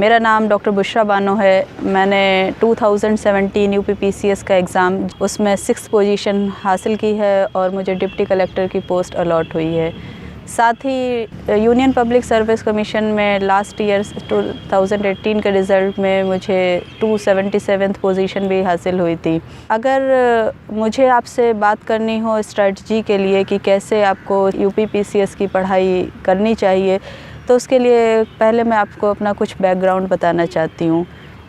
मेरा नाम डॉक्टर बुशरा बानो है। मैंने 2017 यूपीपीसीएस का एग्ज़ाम उसमें 6th पोजीशन हासिल की है और मुझे डिप्टी कलेक्टर की पोस्ट अलॉट हुई है। साथ ही यूनियन पब्लिक सर्विस कमीशन में लास्ट ईयर 2018 के रिज़ल्ट में मुझे 277th पोजीशन भी हासिल हुई थी। अगर मुझे आपसे बात करनी हो स्ट्रेटजी के लिए कि कैसे आपको यूपीपीसीएस की पढ़ाई करनी चाहिए, तो उसके लिए पहले मैं आपको अपना कुछ बैकग्राउंड बताना चाहती हूँ।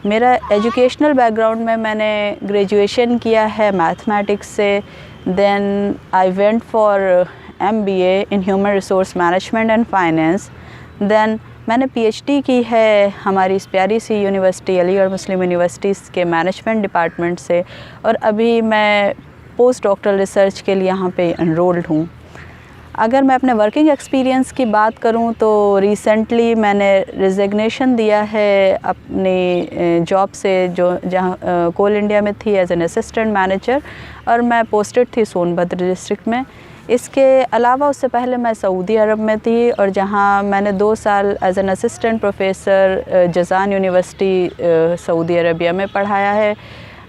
मेरा एजुकेशनल बैकग्राउंड में मैंने ग्रेजुएशन किया है मैथमेटिक्स से, then I went for MBA in human resource management and finance. Then मैंने PhD की है हमारी इस प्यारी सी यूनिवर्सिटी अलीगढ़ मुस्लिम यूनिवर्सिटीज़ के मैनेजमेंट डिपार्टमेंट से, और अभी मैं पोस्ट डॉक्टरल रिसर्च के लिए यहाँ पे एनरोल्ड हूँ। अगर मैं अपने वर्किंग एक्सपीरियंस की बात करूं तो रिसेंटली मैंने रिज़िग्नेशन दिया है अपनी जॉब से जो जहां कोल इंडिया में थी एज एन असिस्टेंट मैनेजर, और मैं पोस्टेड थी सोनभद्र डिस्ट्रिक्ट में। इसके अलावा उससे पहले मैं सऊदी अरब में थी और जहां मैंने 2 साल as an assistant professor Jazan university Saudi Arabia में पढ़ाया है।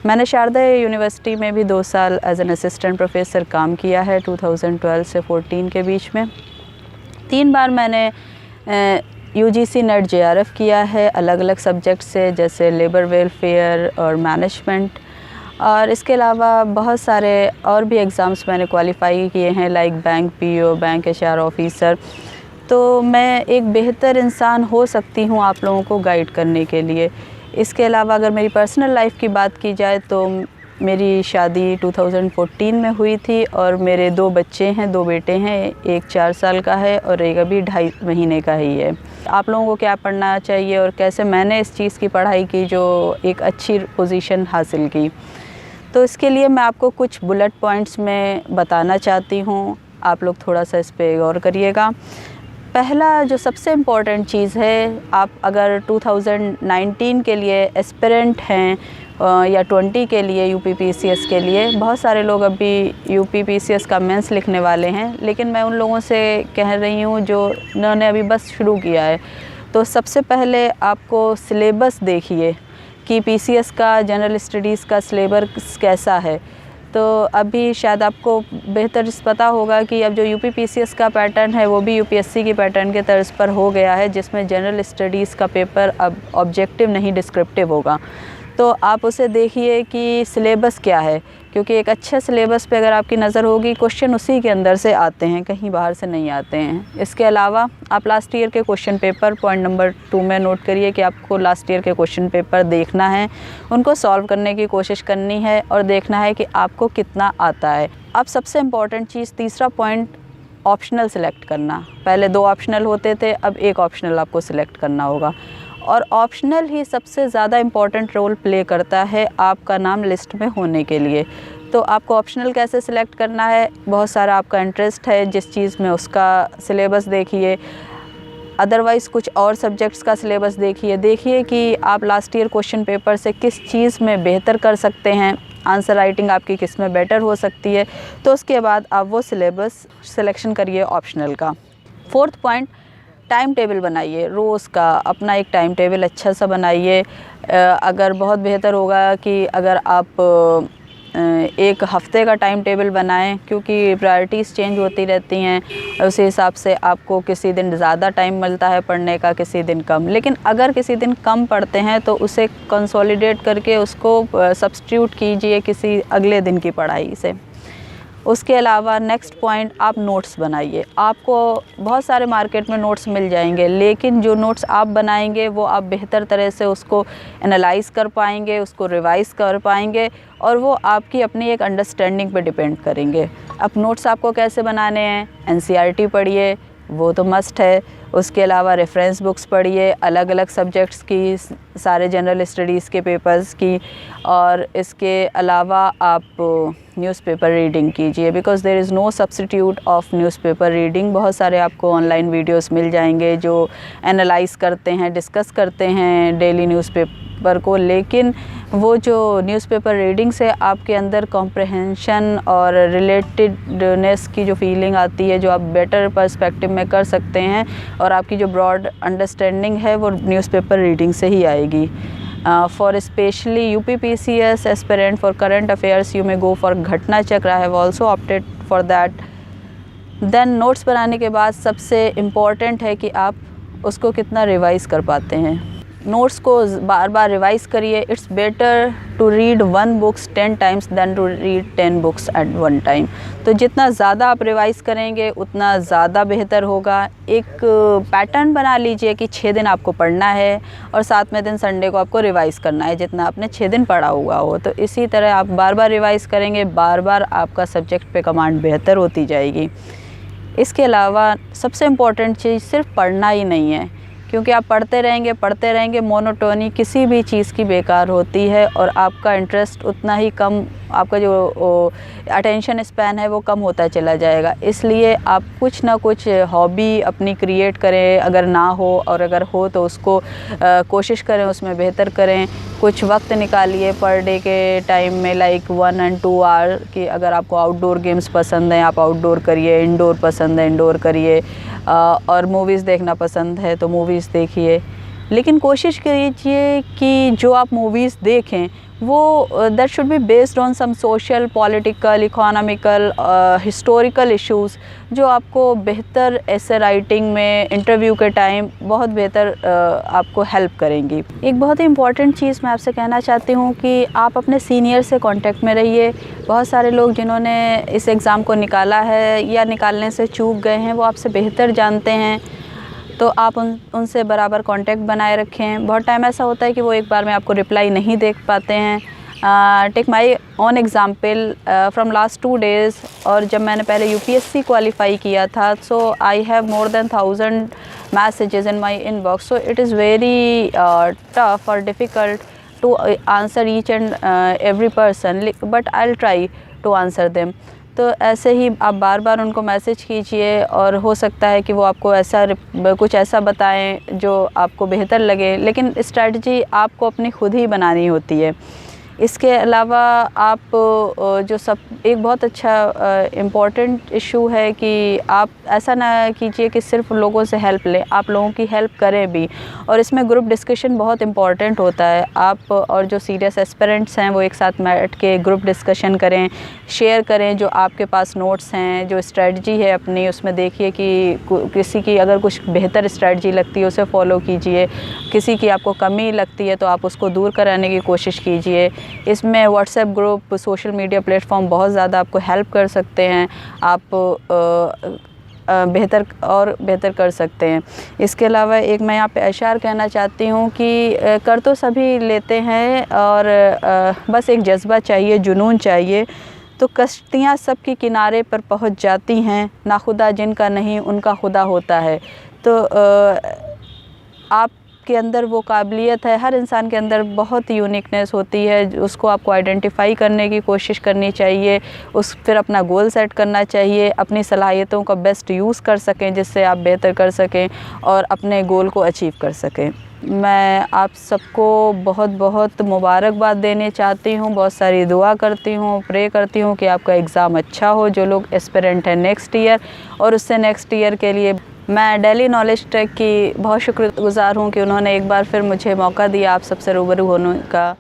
मैंने शारदा यूनिवर्सिटी में भी 2 साल एज एन असिस्टेंट प्रोफेसर काम किया है 2012 से 14 के बीच में। 3 बार मैंने UGC नेट JRF किया है अलग अलग सब्जेक्ट से, जैसे लेबर वेलफेयर और मैनेजमेंट, और इसके अलावा बहुत सारे और भी एग्ज़ाम्स मैंने क्वालिफाई किए हैं like bank PO, bank HR officer. तो मैं एक बेहतर इंसान हो सकती हूँ आप लोगों को गाइड करने के लिए। इसके अलावा अगर मेरी पर्सनल लाइफ की बात की जाए तो मेरी शादी 2014 में हुई थी और मेरे 2 बच्चे हैं, 2 बेटे हैं, एक 4 साल का है और एक अभी 2.5 महीने का ही है। आप लोगों को क्या पढ़ना चाहिए और कैसे मैंने इस चीज़ की पढ़ाई की जो एक अच्छी पोजीशन हासिल की, तो इसके लिए मैं आपको कुछ बुलेट पॉइंट्स में बताना चाहती हूँ। आप लोग थोड़ा सा इस पर गौर करिएगा। पहला जो सबसे इम्पॉर्टेंट चीज़ है, आप अगर 2019 के लिए एस्पिरेंट हैं या 20 के लिए यूपीपीसीएस के लिए, बहुत सारे लोग अभी यूपीपीसीएस का मेंस लिखने वाले हैं, लेकिन मैं उन लोगों से कह रही हूँ जो उन्होंने अभी बस शुरू किया है। तो सबसे पहले आपको सिलेबस देखिए कि पीसीएस का जनरल स्टडीज़ का सिलेबस कैसा है। तो अभी शायद आपको बेहतर पता होगा कि अब जो यूपीपीसीएस का पैटर्न है वो भी यूपीएससी की पैटर्न के तर्ज पर हो गया है, जिसमें जनरल स्टडीज़ का पेपर अब ऑब्जेक्टिव नहीं डिस्क्रिप्टिव होगा। तो आप उसे देखिए कि सिलेबस क्या है, क्योंकि एक अच्छे सिलेबस पे अगर आपकी नज़र होगी, क्वेश्चन उसी के अंदर से आते हैं, कहीं बाहर से नहीं आते हैं। इसके अलावा आप लास्ट ईयर के क्वेश्चन पेपर पॉइंट नंबर 2 में नोट करिए कि आपको लास्ट ईयर के क्वेश्चन पेपर देखना है, उनको सॉल्व करने की कोशिश करनी है और देखना है कि आपको कितना आता है। अब सबसे इम्पॉर्टेंट चीज़, तीसरा पॉइंट, ऑप्शनल सेलेक्ट करना। पहले 2 ऑप्शनल होते थे, अब 1 ऑप्शनल आपको सिलेक्ट करना होगा, और ऑप्शनल ही सबसे ज़्यादा इम्पॉर्टेंट रोल प्ले करता है आपका नाम लिस्ट में होने के लिए। तो आपको ऑप्शनल कैसे सिलेक्ट करना है, बहुत सारा आपका इंटरेस्ट है जिस चीज़ में, उसका सिलेबस देखिए, अदरवाइज़ कुछ और सब्जेक्ट्स का सिलेबस देखिए कि आप लास्ट ईयर क्वेश्चन पेपर से किस चीज़ में बेहतर कर सकते हैं, आंसर राइटिंग आपकी किस में बेटर हो सकती है। तो उसके बाद आप वो सिलेबस सिलेक्शन करिए ऑप्शनल का। 4th पॉइंट, टाइम टेबल बनाइए रोज़ का, अपना एक टाइम टेबल अच्छा सा बनाइए। अगर बहुत बेहतर होगा कि अगर आप एक हफ़्ते का टाइम टेबल बनाएं, क्योंकि प्रायोरिटीज़ चेंज होती रहती हैं, उसी हिसाब से आपको किसी दिन ज़्यादा टाइम मिलता है पढ़ने का, किसी दिन कम। लेकिन अगर किसी दिन कम पढ़ते हैं तो उसे कंसोलिडेट करके उसको सब्स्टिट्यूट कीजिए किसी अगले दिन की पढ़ाई से। उसके अलावा नेक्स्ट पॉइंट, आप नोट्स बनाइए। आपको बहुत सारे मार्केट में नोट्स मिल जाएंगे, लेकिन जो नोट्स आप बनाएंगे वो आप बेहतर तरह से उसको एनालाइज़ कर पाएंगे, उसको रिवाइज़ कर पाएंगे, और वो आपकी अपनी एक अंडरस्टैंडिंग पे डिपेंड करेंगे। अब नोट्स आपको कैसे बनाने हैं, NCERT पढ़िए, वो तो मस्ट है। उसके अलावा रेफरेंस बुक्स पढ़िए अलग अलग सब्जेक्ट्स की, सारे जनरल स्टडीज़ के पेपर्स की, और इसके अलावा आप न्यूज़पेपर रीडिंग कीजिए, because there is no substitute of newspaper reading. बहुत सारे आपको ऑनलाइन वीडियोस मिल जाएंगे जो एनालाइज़ करते हैं, डिस्कस करते हैं डेली न्यूज़पेपर को, लेकिन वो जो न्यूज़पेपर रीडिंग से आपके अंदर कॉम्प्रहेंशन और रिलेटेडनेस की जो फीलिंग आती है, जो आप बेटर पर्सपेक्टिव में कर सकते हैं, और आपकी जो ब्रॉड अंडरस्टैंडिंग है वो न्यूज़पेपर रीडिंग से ही आएगी। For specially UPPCS aspirant for current affairs you may go for Ghatna Chakra. I have also opted for that. Then notes बनाने के बाद सबसे इम्पॉर्टेंट है कि आप उसको कितना रिवाइज़ कर पाते हैं। नोट्स को बार बार रिवाइज़ करिए। It's better to read 1 books 10 times than to read 10 books at 1 time. तो जितना ज़्यादा आप रिवाइज़ करेंगे उतना ज़्यादा बेहतर होगा। एक पैटर्न बना लीजिए कि 6 दिन आपको पढ़ना है और 7वें दिन संडे को आपको रिवाइज़ करना है जितना आपने 6 दिन पढ़ा हुआ हो। तो इसी तरह आप बार बार रिवाइज़ करेंगे, बार बार आपका सब्जेक्ट पे कमांड बेहतर होती जाएगी। इसके अलावा सबसे इम्पॉर्टेंट चीज़ सिर्फ पढ़ना ही नहीं है, क्योंकि आप पढ़ते रहेंगे मोनोटोनी किसी भी चीज़ की बेकार होती है और आपका इंटरेस्ट उतना ही कम, आपका जो अटेंशन स्पैन है वो कम होता चला जाएगा। इसलिए आप कुछ ना कुछ हॉबी अपनी क्रिएट करें, अगर ना हो और अगर हो तो उसको कोशिश करें, उसमें बेहतर करें। कुछ वक्त निकालिए पर डे के टाइम में, लाइक 1 और 2 आवर कि अगर आपको आउटडोर गेम्स पसंद हैं आप आउटडोर करिए, इंडोर पसंद है इंडोर करिए, और मूवीज़ देखना पसंद है तो मूवीज़ देखिए। लेकिन कोशिश कीजिए कि जो आप मूवीज़ देखें वो that should be based on some social, political, economical, historical issues, जो आपको बेहतर ऐसे राइटिंग में इंटरव्यू के टाइम बहुत बेहतर आपको हेल्प करेंगी। एक बहुत ही इम्पॉर्टेंट चीज़ मैं आपसे कहना चाहती हूँ कि आप अपने सीनियर से कांटेक्ट में रहिए। बहुत सारे लोग जिन्होंने इस एग्ज़ाम को निकाला है या निकालने से चूक गए हैं वो आपसे बेहतर जानते हैं, तो आप उनसे बराबर कांटेक्ट बनाए रखें। बहुत टाइम ऐसा होता है कि वो एक बार में आपको रिप्लाई नहीं देख पाते हैं। Take my on example from last 2 days, और जब मैंने पहले UPSC क्वालिफाई किया था, so I have more than 1000 messages in my inbox. So it is very tough और difficult to answer each and every person, but I will try to answer them. तो ऐसे ही आप बार बार उनको मैसेज कीजिए और हो सकता है कि वो आपको कुछ ऐसा बताएं जो आपको बेहतर लगे, लेकिन स्ट्रैटेजी आपको अपनी खुद ही बनानी होती है। इसके अलावा आप एक बहुत अच्छा इम्पॉर्टेंट इशू है कि आप ऐसा ना कीजिए कि सिर्फ लोगों से हेल्प लें, आप लोगों की हेल्प करें भी, और इसमें ग्रुप डिस्कशन बहुत इम्पॉर्टेंट होता है। आप और जो सीरियस एस्पिरेंट्स हैं वो एक साथ बैठ के ग्रुप डिस्कशन करें, शेयर करें जो आपके पास नोट्स हैं, जो स्ट्रेटजी है अपनी, उसमें देखिए कि किसी की अगर कुछ बेहतर स्ट्रेटजी लगती है उसे फॉलो कीजिए, किसी की आपको कमी लगती है तो आप उसको दूर कराने की कोशिश कीजिए। इसमें WhatsApp group, social media platform बहुत ज़्यादा आपको हेल्प कर सकते हैं, आप बेहतर कर सकते हैं। इसके अलावा एक मैं यहाँ पे अशार कहना चाहती हूँ कि कर तो सभी लेते हैं और बस एक जज्बा चाहिए, जुनून चाहिए, तो कश्तियाँ सबके किनारे पर पहुँच जाती हैं, ना खुदा जिनका नहीं उनका खुदा होता है। तो आप के अंदर वो काबिलियत है, हर इंसान के अंदर बहुत यूनिकनेस होती है, उसको आपको आइडेंटिफाई करने की कोशिश करनी चाहिए, फिर अपना गोल सेट करना चाहिए, अपनी सलाहियतों का बेस्ट यूज़ कर सकें जिससे आप बेहतर कर सकें और अपने गोल को अचीव कर सकें। मैं आप सबको बहुत बहुत मुबारकबाद देने चाहती हूँ, बहुत सारी दुआ करती हूँ, प्रे करती हूँ कि आपका एग्ज़ाम अच्छा हो, जो लोग एस्पिरेंट हैं नेक्स्ट ईयर और उससे नेक्स्ट ईयर के लिए। मैं डेली नॉलेज टेक की बहुत शुक्रगुज़ार हूँ कि उन्होंने एक बार फिर मुझे मौका दिया आप सबसे रूबरू होने का।